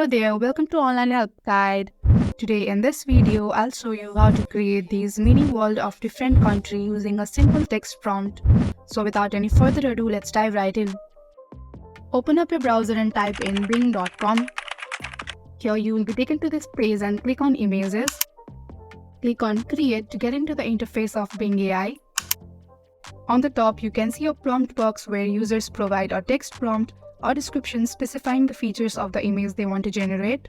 Hello there, welcome to Online Help Guide. Today in this video, I'll show you how to create these mini world of different countries using a simple text prompt. So without any further ado, let's dive right in. Open up your browser and type in bing.com. Here you will be taken to this page and click on Images. Click on Create to get into the interface of Bing AI. On the top, you can see a prompt box where users provide a text prompt or description specifying the features of the image they want to generate.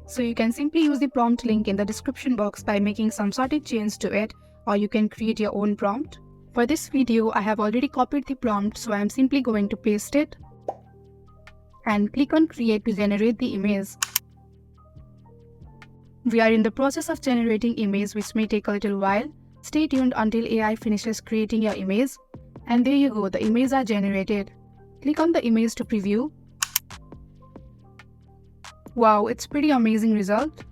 So you can simply use the prompt link in the description box by making some sort of change to it, or you can create your own prompt. For this video, I have already copied the prompt, so I am simply going to paste it and click on Create to generate the image. We are in the process of generating image, which may take a little while. Stay tuned until AI finishes creating your image. And there you go, the images are generated. Click on the image to preview. Wow, it's pretty amazing result.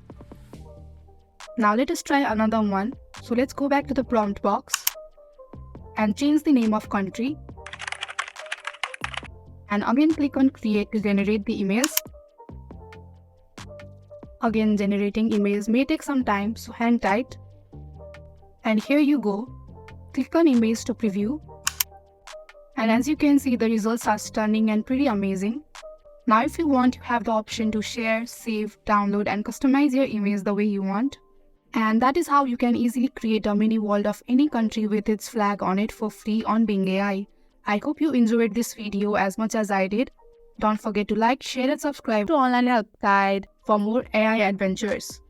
Now let us try another one. So let's go back to the prompt box and change the name of country. And again click on Create to generate the image. Again, generating image may take some time, so hang tight. And here you go. Click on Image to preview. And as you can see, the results are stunning and pretty amazing. Now if you want, you have the option to share, save, download and customize your image the way you want. And that is how you can easily create a mini world of any country with its flag on it for free on Bing AI. I hope you enjoyed this video as much as I did. Don't forget to like, share and subscribe to Online Help Guide for more AI adventures.